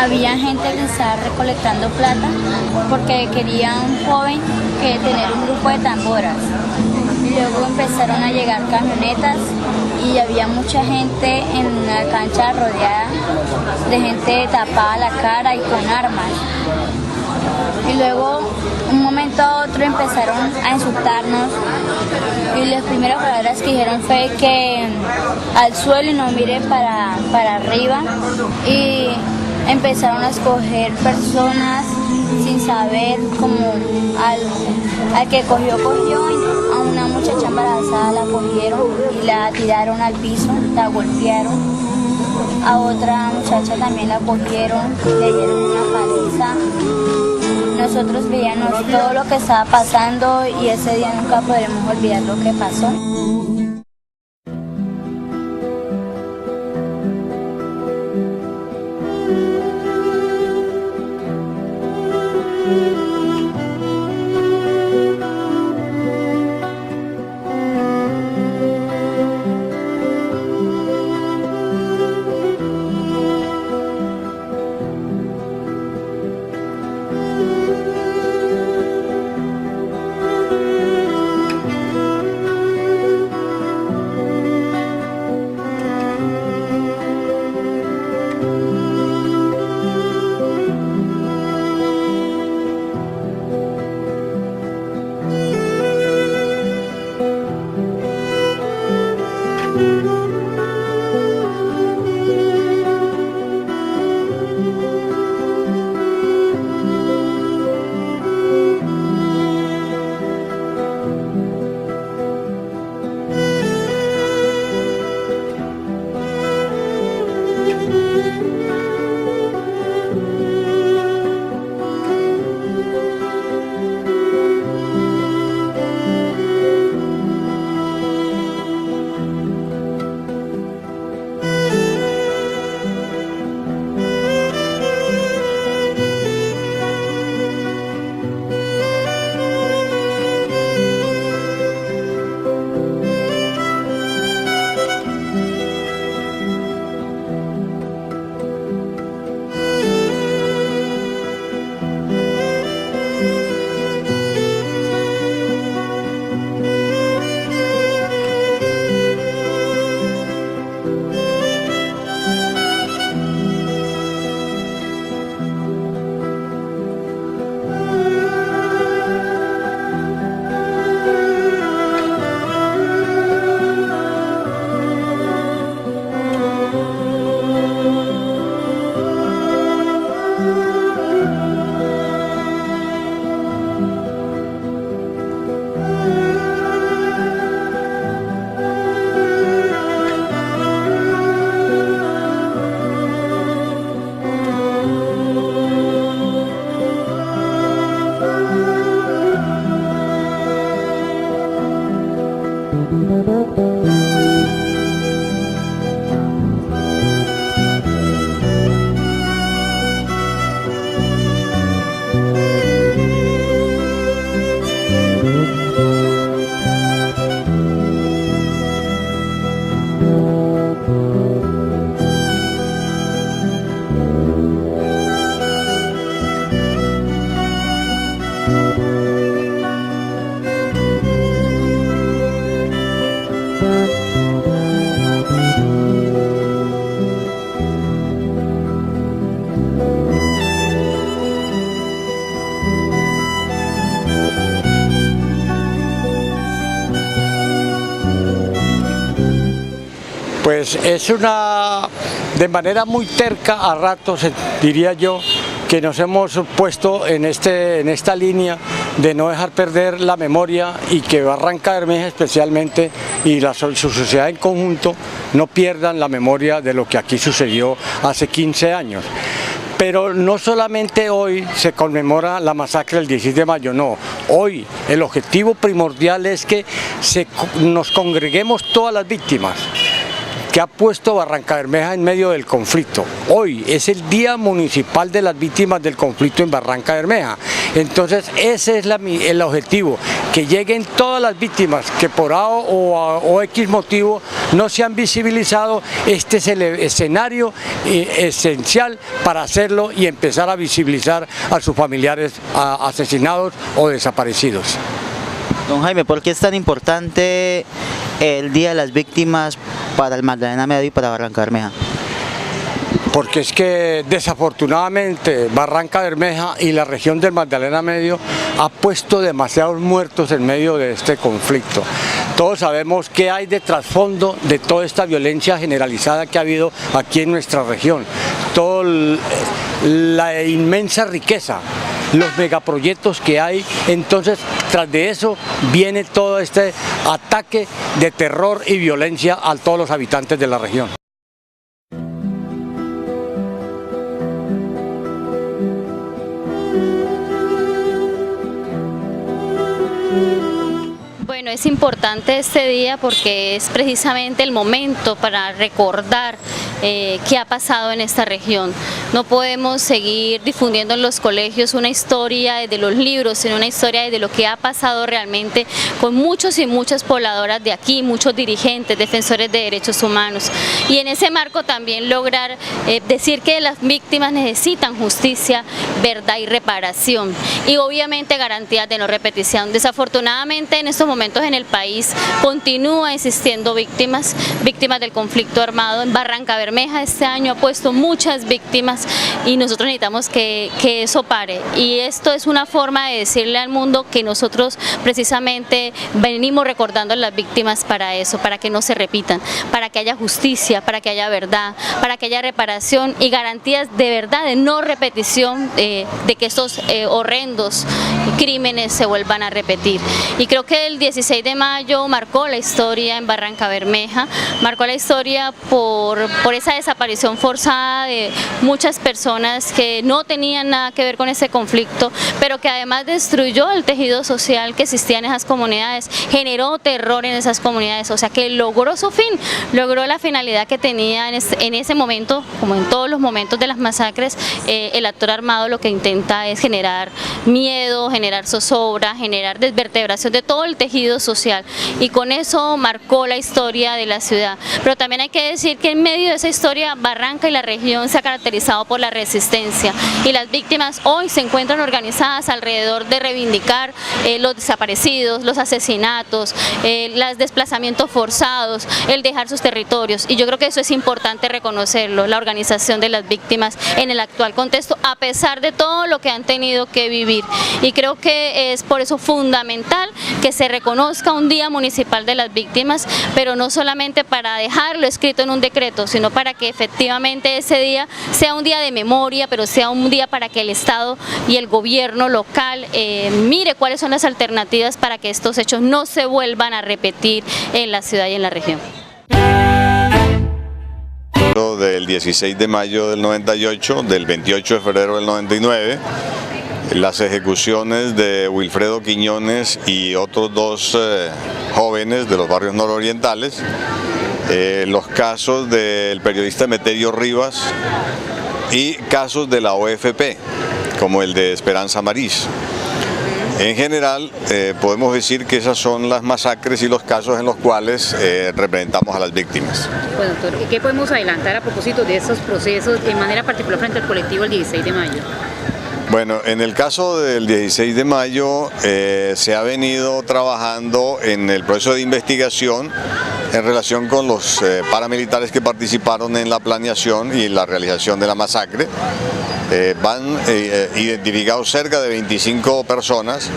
había gente que estaba recolectando plata porque quería un joven que tener un grupo de tamboras. Y luego empezaron a llegar camionetas y había mucha gente en la cancha rodeada de gente tapada la cara y con armas. Y luego, un momento a otro, empezaron a insultarnos y las primeras palabras que dijeron fue que al suelo y no mire para arriba, y empezaron a escoger personas sin saber, como al que cogió, a una muchacha embarazada la cogieron y la tiraron al piso, la golpearon, a otra muchacha también la cogieron, le dieron una paliza. Nosotros veíamos todo lo que estaba pasando y ese día nunca podremos olvidar lo que pasó. Pues es de manera muy terca, a ratos diría yo, que nos hemos puesto en esta línea de no dejar perder la memoria, y que Barranca Bermeja especialmente y su sociedad en conjunto no pierdan la memoria de lo que aquí sucedió hace 15 años. Pero no solamente hoy se conmemora la masacre del 16 de mayo, no. Hoy el objetivo primordial es que nos congreguemos todas las víctimas, que ha puesto Barrancabermeja en medio del conflicto. Hoy es el Día Municipal de las Víctimas del Conflicto en Barrancabermeja. Entonces ese es el objetivo, que lleguen todas las víctimas que por A o X motivo no se han visibilizado. Este es el escenario esencial para hacerlo y empezar a visibilizar a sus familiares asesinados o desaparecidos. Don Jaime, ¿por qué es tan importante el Día de las Víctimas para el Magdalena Medio y para Barrancabermeja? Porque es que desafortunadamente Barrancabermeja y la región del Magdalena Medio ha puesto demasiados muertos en medio de este conflicto. Todos sabemos qué hay de trasfondo de toda esta violencia generalizada que ha habido aquí en nuestra región. Toda la inmensa riqueza, los megaproyectos que hay, entonces tras de eso viene todo este ataque de terror y violencia a todos los habitantes de la región. Bueno, es importante este día porque es precisamente el momento para recordar qué ha pasado en esta región. No podemos seguir difundiendo en los colegios una historia de los libros, sino una historia de lo que ha pasado realmente con muchos y muchas pobladoras de aquí, muchos dirigentes, defensores de derechos humanos. Y en ese marco también lograr decir que las víctimas necesitan justicia, verdad y reparación. Y obviamente garantías de no repetición. Desafortunadamente en estos momentos en el país continúa existiendo víctimas del conflicto armado. En Barrancabermeja este año ha puesto muchas víctimas y nosotros necesitamos que eso pare. Y esto es una forma de decirle al mundo que nosotros precisamente venimos recordando a las víctimas para eso, para que no se repitan, para que haya justicia, para que haya verdad, para que haya reparación y garantías de verdad, de no repetición de que estos horrendos crímenes se vuelvan a repetir. Y creo que el 16 de mayo marcó la historia en Barrancabermeja, marcó la historia por esa desaparición forzada de muchas personas que no tenían nada que ver con ese conflicto, pero que además destruyó el tejido social que existía en esas comunidades, generó terror en esas comunidades, o sea que logró su fin, logró la finalidad que tenía en ese momento, como en todos los momentos de las masacres. El actor armado lo que intenta es generar miedo, generar zozobra, generar desvertebración de todo el tejido social, y con eso marcó la historia de la ciudad. Pero también hay que decir que en medio de esa historia Barranca y la región se ha caracterizado por la resistencia, y las víctimas hoy se encuentran organizadas alrededor de reivindicar los desaparecidos, los asesinatos, los desplazamientos forzados, el dejar sus territorios, y yo creo que eso es importante reconocerlo, la organización de las víctimas en el actual contexto, a pesar de todo lo que han tenido que vivir. Y creo que es por eso fundamental que se reconozca un Día Municipal de las Víctimas, pero no solamente para dejarlo escrito en un decreto, sino para que efectivamente ese día sea un día de memoria, pero sea un día para que el Estado y el gobierno local mire cuáles son las alternativas para que estos hechos no se vuelvan a repetir en la ciudad y en la región. Del 16 de mayo del 98, del 28 de febrero del 99, las ejecuciones de Wilfredo Quiñones y otros dos jóvenes de los barrios nororientales, los casos del periodista Emeterio Rivas y casos de la OFP, como el de Esperanza Marís. En general, podemos decir que esas son las masacres y los casos en los cuales representamos a las víctimas. Bueno, doctor, ¿qué podemos adelantar a propósito de estos procesos, de manera particular frente al colectivo el 16 de mayo? Bueno, en el caso del 16 de mayo se ha venido trabajando en el proceso de investigación en relación con los paramilitares que participaron en la planeación y la realización de la masacre. Van identificados cerca de 25 personas.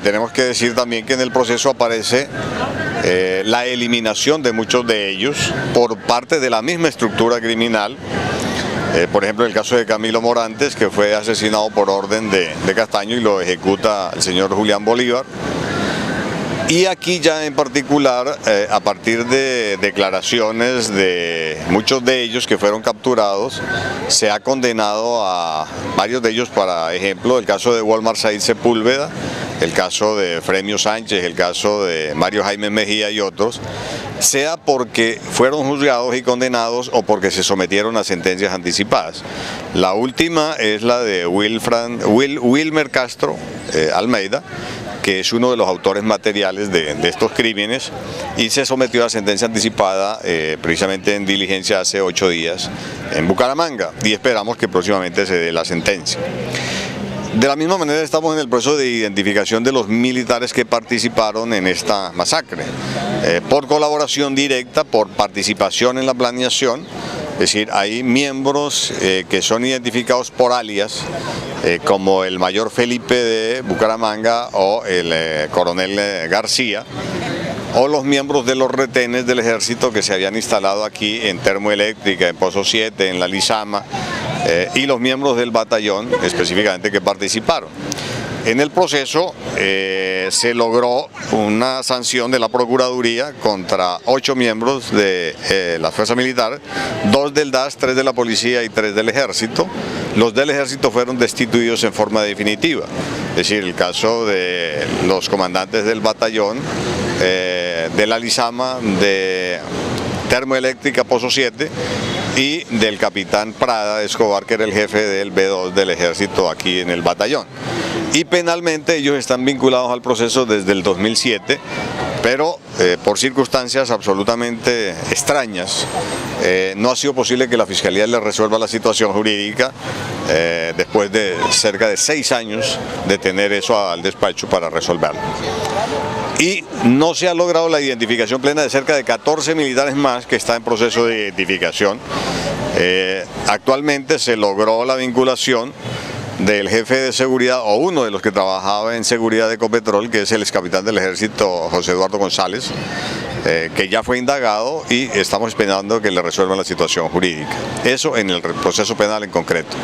Tenemos que decir también que en el proceso aparece la eliminación de muchos de ellos por parte de la misma estructura criminal. Por ejemplo, el caso de Camilo Morantes, que fue asesinado por orden de Castaño y lo ejecuta el señor Julián Bolívar. Y aquí ya en particular, a partir de declaraciones de muchos de ellos que fueron capturados, se ha condenado a varios de ellos, por ejemplo, el caso de Walmart Said Sepúlveda, el caso de Fremio Sánchez, el caso de Mario Jaime Mejía y otros, sea porque fueron juzgados y condenados o porque se sometieron a sentencias anticipadas. La última es la de Wilmer Castro Almeida, que es uno de los autores materiales de estos crímenes y se sometió a sentencia anticipada precisamente en diligencia hace 8 días en Bucaramanga y esperamos que próximamente se dé la sentencia. De la misma manera estamos en el proceso de identificación de los militares que participaron en esta masacre, por colaboración directa, por participación en la planeación, es decir, hay miembros que son identificados por alias, como el mayor Felipe de Bucaramanga o el coronel García, o los miembros de los retenes del ejército que se habían instalado aquí en Termoeléctrica, en Pozo 7, en la Lizama, y los miembros del batallón específicamente que participaron. En el proceso se logró una sanción de la Procuraduría contra 8 miembros de la Fuerza Militar, 2 del DAS, 3 de la Policía y 3 del Ejército. Los del Ejército fueron destituidos en forma definitiva, es decir, el caso de los comandantes del batallón, de la Lizama, de Termoeléctrica Pozo 7 y del capitán Prada Escobar, que era el jefe del B2 del Ejército aquí en el batallón. Y penalmente ellos están vinculados al proceso desde el 2007, pero por circunstancias absolutamente extrañas no ha sido posible que la Fiscalía les resuelva la situación jurídica después de cerca de 6 años de tener eso al despacho para resolverlo. Y no se ha logrado la identificación plena de cerca de 14 militares más que están en proceso de identificación. Actualmente se logró la vinculación del jefe de seguridad o uno de los que trabajaba en seguridad de Ecopetrol, que es el excapitán del Ejército José Eduardo González, que ya fue indagado y estamos esperando que le resuelvan la situación jurídica. Eso en el proceso penal en concreto.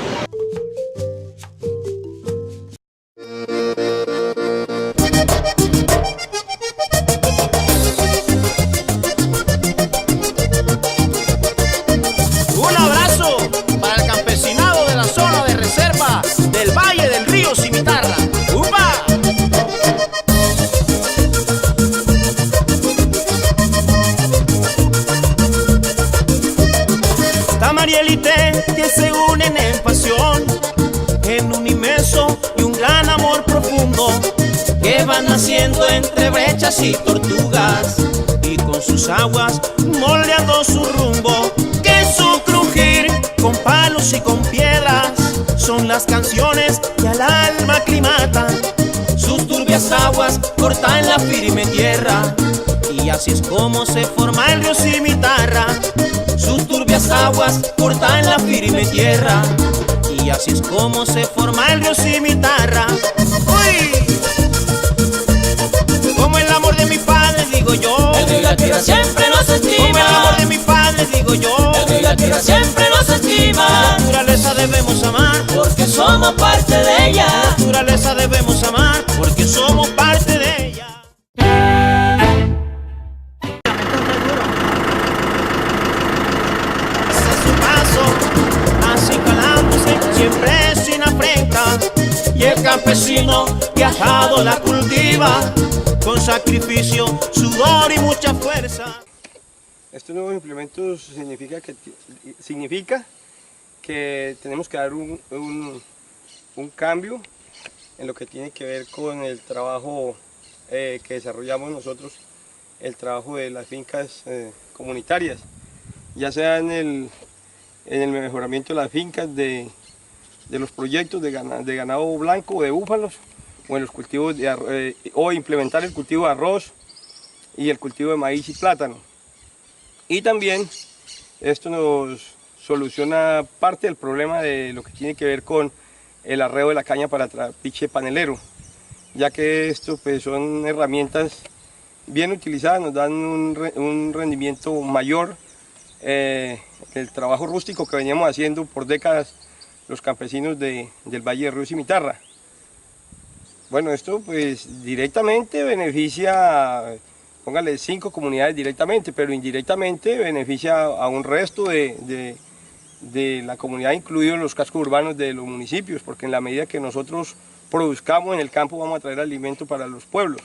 Un abrazo para el campesinado de la zona de reserva del Valle del Río Cimitarra. ¡Upa! Tamarielite que se unen en pasión, en un inmenso y un gran amor profundo, que van naciendo entre brechas y tortugas, y con sus aguas moldeando su rumbo, que su crujir con palos y con piedras son las canciones que al alma aclimatan. Sus turbias aguas cortan la firme tierra, y así es como se forma el río Cimitarra. Sus turbias aguas cortan la firme tierra, y así es como se forma el río Cimitarra. ¡Uy! Como el amor de mi padre, digo yo, el río y la tierra siempre nos estima. Como el amor de mi padre, digo yo, el río y la tierra siempre nos estima. La naturaleza debemos amar, porque somos parte de ella. La naturaleza debemos amar, porque somos parte de ella. Así calándose, siempre sin afrentas, y el campesino viajado la cultiva con sacrificio, sudor y mucha fuerza. Estos nuevos implementos significa que tenemos que dar un cambio en lo que tiene que ver con el trabajo que desarrollamos nosotros, el trabajo de las fincas comunitarias, ya sea en el mejoramiento de las fincas, de los proyectos de ganado blanco o de búfalos, o en los cultivos o implementar el cultivo de arroz y el cultivo de maíz y plátano. Y también esto nos soluciona parte del problema de lo que tiene que ver con el arreo de la caña para trapiche panelero, ya que esto pues, son herramientas bien utilizadas, nos dan un rendimiento mayor del trabajo rústico que veníamos haciendo por décadas los campesinos del Valle del Río Cimitarra. Bueno, esto pues directamente beneficia, póngale 5 comunidades directamente, pero indirectamente beneficia a un resto de la comunidad, incluidos los cascos urbanos de los municipios, porque en la medida que nosotros produzcamos en el campo vamos a traer alimento para los pueblos.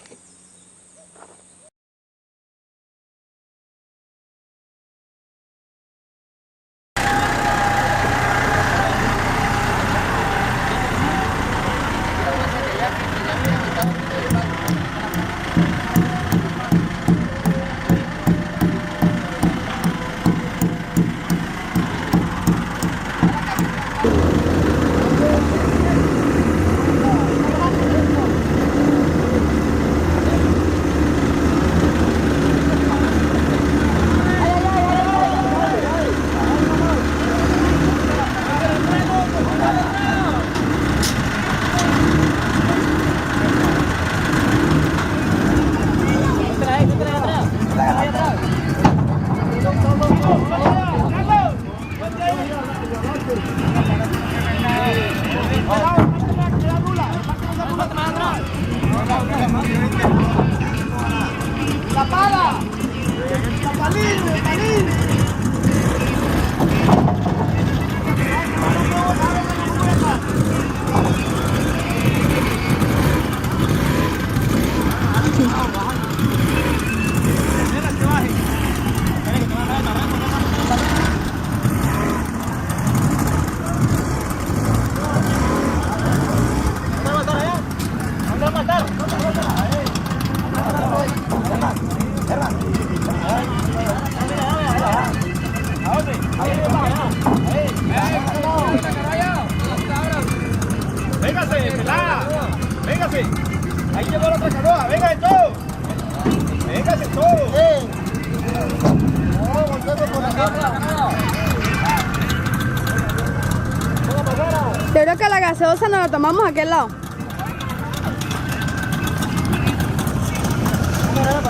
gaseosa nos la tomamos a aquel lado.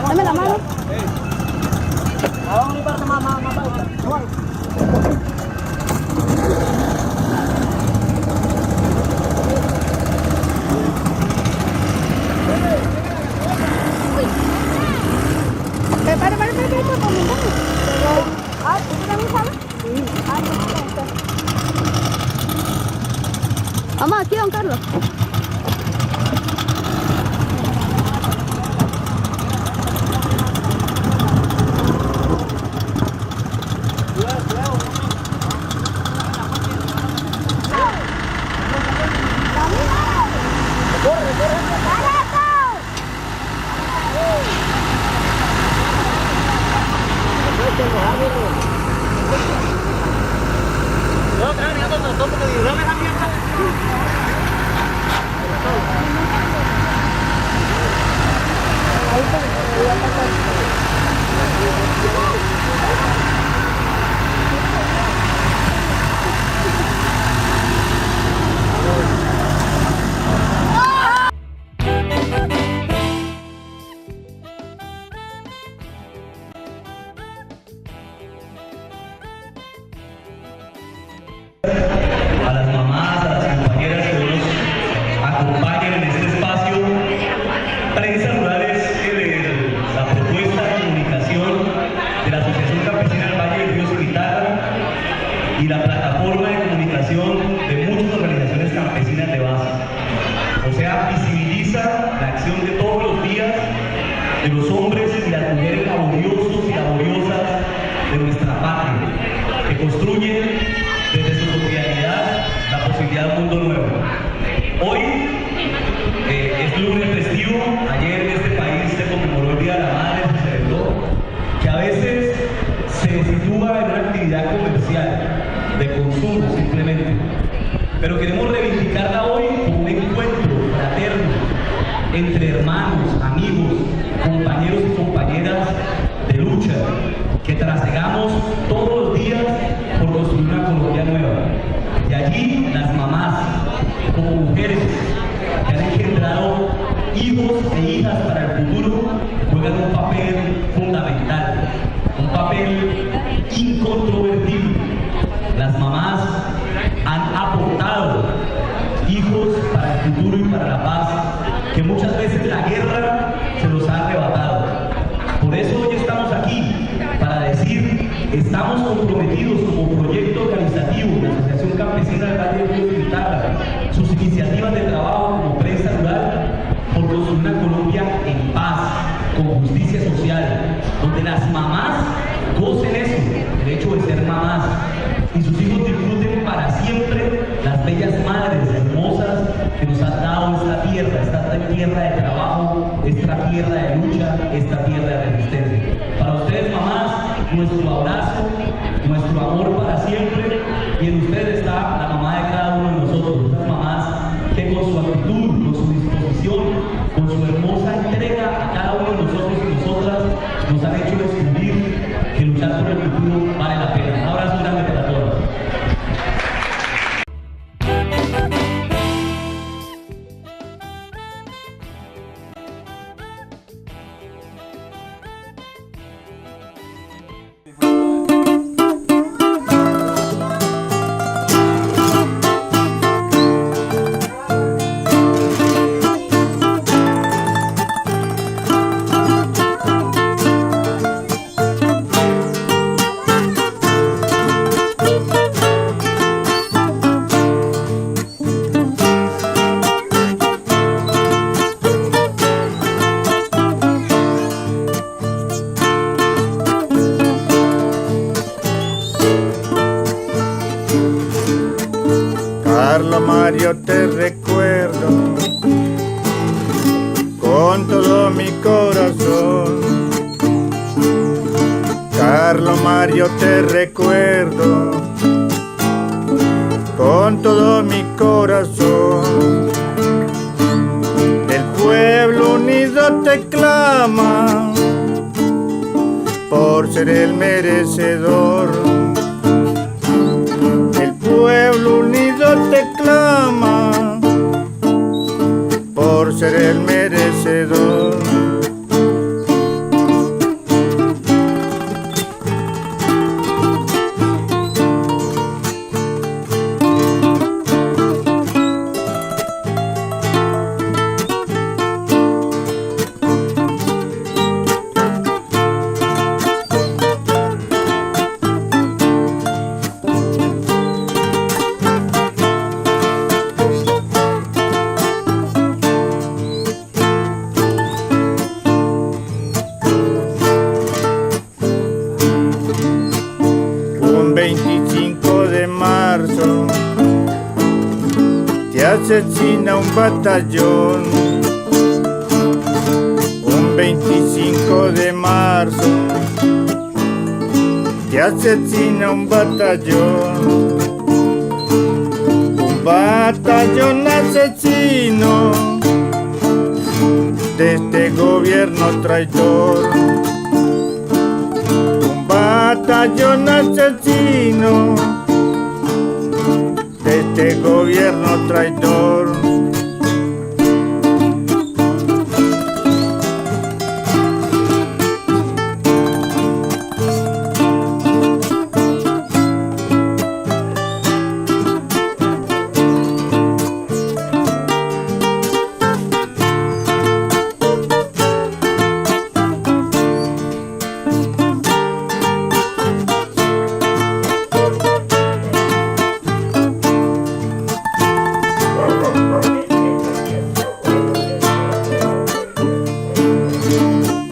Dame la mano. Vamos aquí, don Carlos. A las mamás, a las compañeras que nos acompañan en este espacio. Prensa Rural es la propuesta de comunicación de la Asociación Campesina del Valle del Río Cimitarra y la plataforma de comunicación de muchas organizaciones campesinas de base. O sea, visibiliza la acción de todos los días de los hombres y las mujeres laboriosos y laboriosas de nuestra patria, que construyen desde su cotidianidad la posibilidad de un mundo nuevo. Hoy es lunes festivo. Ayer en este país se conmemoró el Día de la Madre, se celebró, que a veces se sitúa en una actividad comercial, de consumo simplemente. Pero queremos reivindicarla hoy como un encuentro fraterno entre hermanos, amigos, compañeros y compañeras de lucha, que trasegamos todos los días por construir una Colombia nueva. Y allí las mamás, como mujeres que han engendrado hijos e hijas para el futuro, juegan un papel fundamental, un papel incontrovertible. Las mamás han aportado hijos para el futuro y para la paz, que muchas veces la guerra se los ha arrebatado. Por eso hoy estamos aquí, para decir, estamos comprometidos como proyecto organizativo de la Asociación Campesina del Valle del Río Cimitarra, sus iniciativas de trabajo como prensa rural, por construir una Colombia en paz, con justicia social, donde las mamás gocen eso, el derecho de ser mamás, y sus hijos disfruten para siempre las bellas madres hermosas que nos han dado esta tierra de trabajo, esta tierra de lucha, esta tierra de resistencia. Para ustedes, mamás, nuestro abrazo, nuestro amor para siempre, y en ustedes está la mamá de cada uno de nosotros, estas mamás que con su actitud, con su disposición, con su hermosa entrega a cada uno de nosotros y nosotras, nos han hecho descubrir que luchar por el futuro vale la pena. Un abrazo grande para todos. Carlos Mario, te recuerdo con todo mi corazón. Carlos Mario, te recuerdo con todo mi corazón. El pueblo unido te clama por ser el merecedor. El pueblo unido te clama asesina un batallón. Un 25 de marzo te asesina un batallón. Un batallón asesino de este gobierno traidor. Un batallón asesino de este gobierno traidor.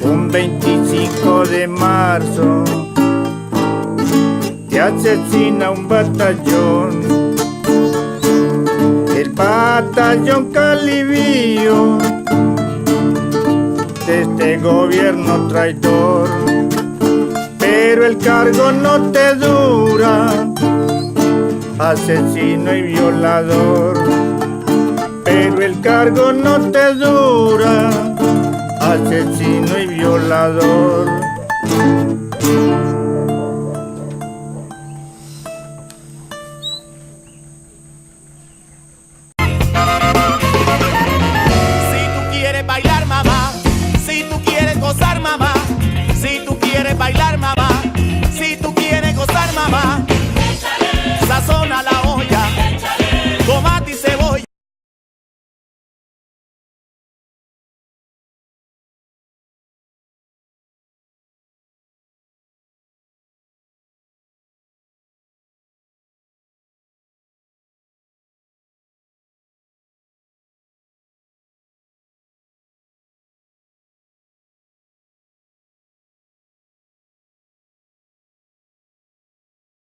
Un 25 de marzo te asesina un batallón. El batallón Calibío de este gobierno traidor. Pero el cargo no te dura, asesino y violador. Pero el cargo no te dura, asesino y violador.